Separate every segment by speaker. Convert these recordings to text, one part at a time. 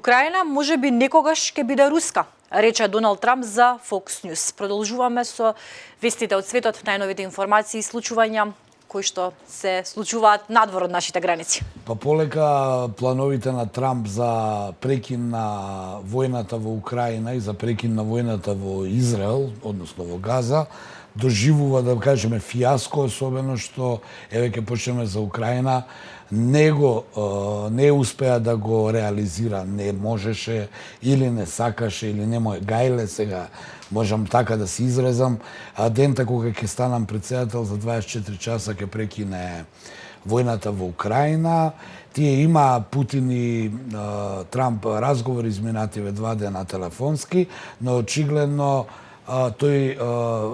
Speaker 1: Украина можеби некогаш ќе биде руска, рече Доналд Трамп за Fox News. Продолжуваме со вестите од светот, најновите информации и случувања кои што се случуваат надвор од нашите граници.
Speaker 2: Па полека плановите на Трамп за прекин на војната во Украина и за прекин на војната во Израел, односно во Газа, доживува, да кажеме, фијаско, особено што, еве ќе почнеме за Украина, не успеа да го реализира, не можеше или не сакаше или не му е гајле, сега можам така да се изразам, а дента кога ќе станам председател за 24 часа ќе прекине војната во Украина. Тие има Путин и Трамп разговори изминативе 2 дена телефонски, но очигледно тој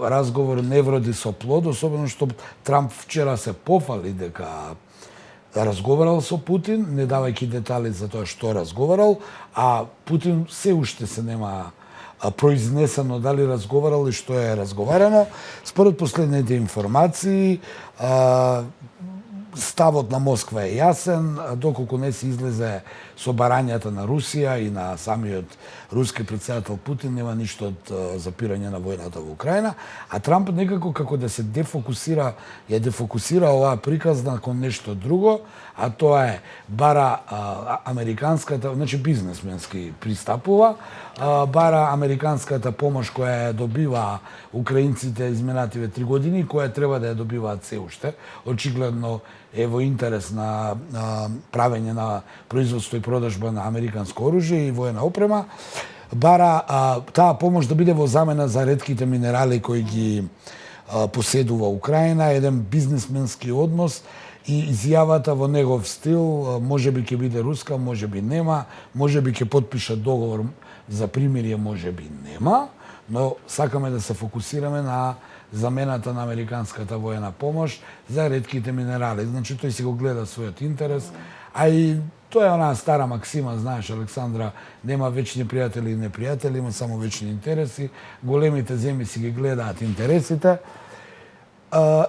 Speaker 2: разговор не вроди со плод, особено што Трамп вчера се пофали дека разговарал со Путин, не давајќи детали за тоа што разговарал, а Путин се уште се нема произнесено дали разговарал и што е разговарано. Според последните информации, ставот на Москва е јасен, доколку не се излезе со барањата на Русија и на самиот руски председател Путин, нема ништо од запирање на војната во Украина, а Трамп некако како да се дефокусира оваа приказна кон нешто друго, а тоа е бара американската, значи бизнесменски пристапува, бара американската помош која ја добива украинците изминативе 3 години, која треба да ја добиваат се уште. Очигледно е во интерес на правење на производство и продажба на американско оружје и воена опрема. Бара таа помош да биде во замена за ретките минерали кои ги поседува Украина, еден бизнесменски однос и изјавата во негов стил, можеби ќе биде руска, можеби нема, можеби ќе потпише договор за примирие, можеби нема, но сакаме да се фокусираме на замената на американската воена помош за ретките минерали. Значи, тој си го гледа својот интерес, а и тоа е онаа стара максима, знаеш, Александра, нема вечни пријатели и непријатели, има само вечни интереси. Големите земји си ги гледаат интересите.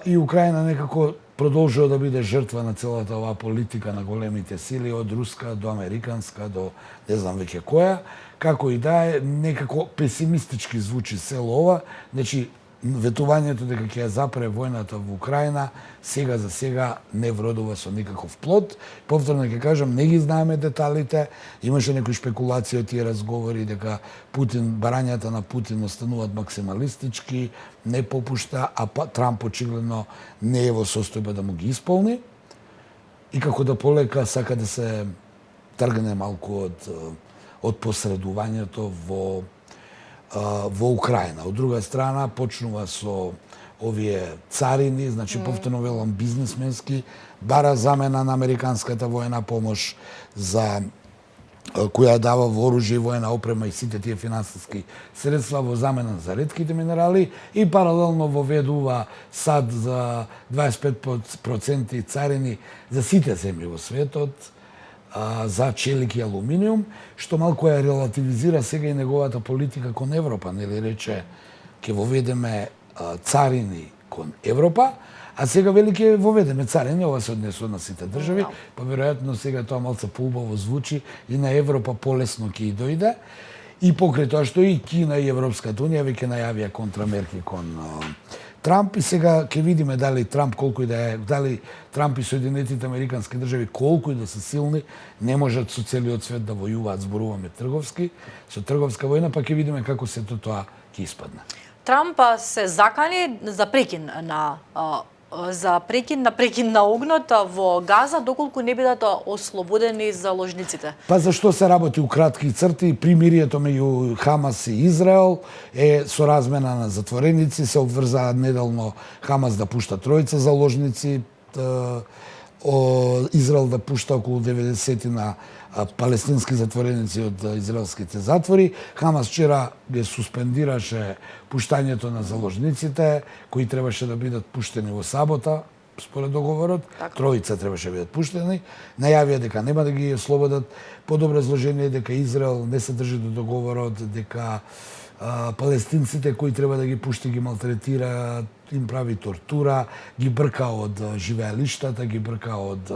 Speaker 2: И Украина некако продолжува да биде жртва на целата оваа политика на големите сили, од руска до американска, до не знам веќе која. Како и да е, некако песимистички звучи село ова. Значи, ветувањето дека ќе ја запре војната во Украина сега за сега не вродува со никаков плод. Повторно ќе кажам, не ги знаеме деталите. Имаше некои шпекулации од тие разговори дека барањата на Путин остануваат максималистички, не попушта, а Трамп очигледно не е во состојба да му ги исполни. И како да полека сака да се тргне малку од посредувањето во Украина. Од друга страна, почнува со овие царини, значи повторно велам бизнесменски, бара замена на американската воена помош за која дава во оружје и воена опрема и сите тие финансиски средства во замена за ретките минерали и паралелно воведува сад за 25% царини за сите земји во светот, за челик и алуминиум, што малку ја релативизира сега и неговата политика кон Европа, нели рече ќе воведеме царини кон Европа, а сега вели ќе воведеме царини, ова се однесува на сите држави, па веројатно сега тоа малце поубаво звучи и на Европа полесно ќе и дојде. И покрај тоа што и Кина и Европската унија веќе најавија контрамерки кон Трамп, и сега ќе видиме дали Трамп дали Трамп и Соединетите американски држави колку и да се силни, не можат со целиот свет да војуваат, зборуваме трговски, со трговска војна, па ќе видиме како сето тоа ќе испадне.
Speaker 1: Трамп се закани за прекин на огнот во Газа, доколку не бидат ослободени заложниците.
Speaker 2: Па зашто се работи у кратки црти? Примирието меѓу Хамас и Израел е со размена на затвореници, се обврзаат неделно Хамас да пушта 3 заложници, Израел да пушта околу 90 на палестински затвореници од израелските затвори. Хамас вчера ги суспендираше пуштањето на заложниците, кои требаше да бидат пуштени во сабота, според договорот. Тројца требаше да бидат пуштени. Најавија дека нема да ги слободат. Под образложение дека Израел не се држи до договорот, дека палестинците кои треба да ги пушти, ги малтретира, им прави тортура, ги брка од живеалиштата, ги брка од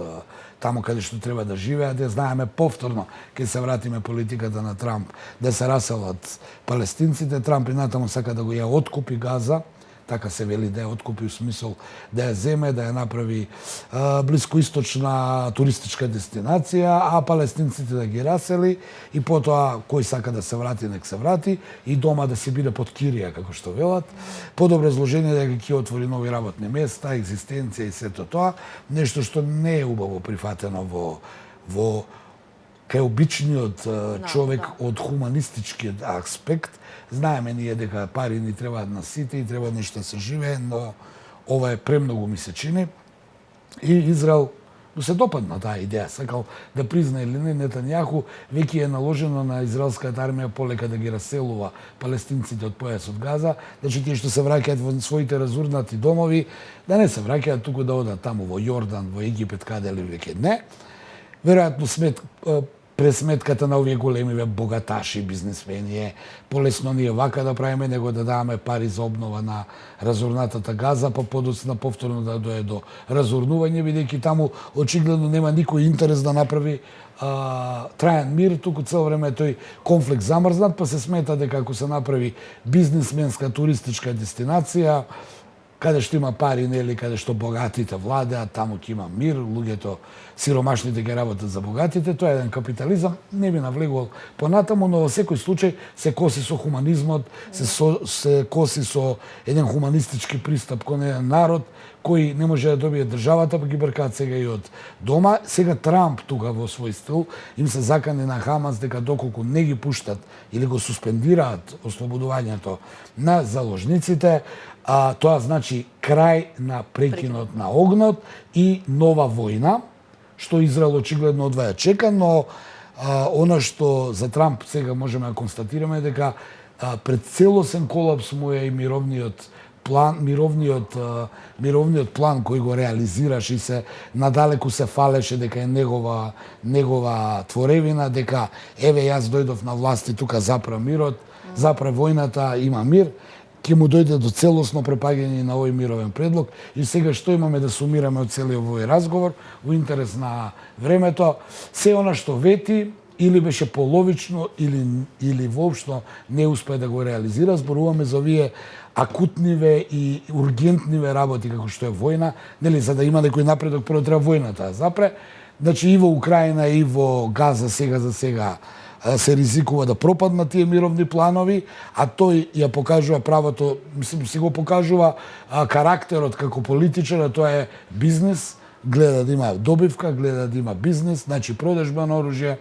Speaker 2: таму каде што треба да живеат. Да знаеме повторно, ке се вратиме политиката на Трамп, да се раселат палестинците. Трамп и натаму сака да го ја откупи Газа, така се вели да ја откупи у смисол да ја земе, да ја направи блискоисточна туристичка дестинација, а палестинците да ги расели и потоа кој сака да се врати, нек се врати и дома да се биде под кирија, како што велат. Подобро изложение да ги отвори нови работни места, екзистенција и сето тоа, нешто што не е убаво прифатено во кај обичниот човек од хуманистичкиот аспект. Знаеме ние дека пари ни требаат на сите и треба нешто да се живее, но ова е премногу ми се чини. И Израел му се допадна таа идеја, сакал да призна или не, Нетањаху веќе е наложено на израелската армија полека да ги раселува палестинците од појасот Газа, значи тие што се враќаат во своите разурнати домови, да не се враќаат туку да одат таму во Јордан, во Египет, каде ли веќе не. Веројатно пресметката на овие големи богаташи, бизнисмени е полесно ние вака да правиме, него да даваме пари за обнова на разурнатата Газа, па подоцна повторно да дое до разурнување, бидејќи таму очигледно нема никој интерес да направи траен мир, туку цело време тој конфликт замрзнат, па се смета дека ако се направи бизнисменска туристичка дестинација, каде што има пари, нели, каде што богатите владеат, таму ќе има мир, луѓето, сиромашните ќе работат за богатите, тоа е еден капитализам, не би навлегувал понатаму, но во секој случај се коси со хуманизмот, се коси со еден хуманистички пристап кон еден народ кој не може да добие државата, па ги бркаат сега и од дома. Сега Трамп тука во свој стил им се закани на Хамас дека доколку не ги пуштат или го суспендираат ослободувањето на заложниците, тоа значи крај на прекинот на огнот и нова војна, што Израел очигледно одваја чека, но она што за Трамп сега можеме да констатираме дека пред целосен колапс му е и мировниот план кој го реализираш и се надалеку се фалеше дека е негова творевина, дека еве јас дојдов на власт и тука запра мирот, запра војната, има мир, ќе му дојде до целосно препаѓање на овој мировен предлог. И сега што имаме да сумираме од целиот овој разговор во интерес на времето, се она што вети или беше половично или воопшто не успее да го реализира, зборуваме за овие акутниве и ургентниве работи како што е војна, нели, за да има некој напредок прво треба војната да запре. Значи и во Украина и во Газа сега за сега се ризикува да пропаднат тие мировни планови, а тој ја покажува правото, мислам, се го покажува карактерот како политичар, тоа е бизнес, гледа да има добивка, гледа да има бизнес, значи продажба на оружје,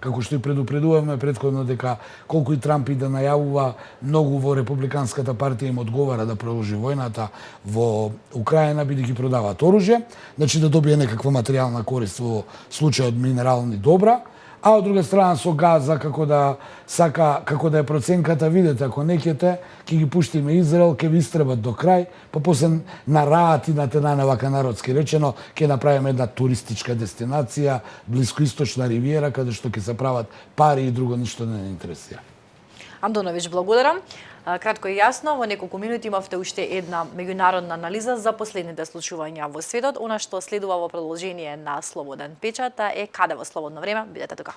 Speaker 2: како што и предупредуваме претходно дека колку и Трамп и да најавува, многу во Републиканската партија им одговара да продолжи војната во Украина, бидејќи продаваат оружје, значи да добие некаква материјална корист во случај од минерални добра, а од друга страна со Газа како да е проценката, видете, ако неќете, ќе ги пуштиме Израел, ќе ви истребат до крај, па после на раатината на вака народски речено, ќе направиме една туристичка дестинација, блискоисточна ривиера, каде што ќе се прават пари и друго ништо не интересира.
Speaker 1: Андоновиќ, благодарам. Кратко и јасно, во неколку минути имавте уште една меѓународна анализа за последните случувања во светот. Она што следува во продолжение на Слободен печат е каде во слободно време. Бидете тука.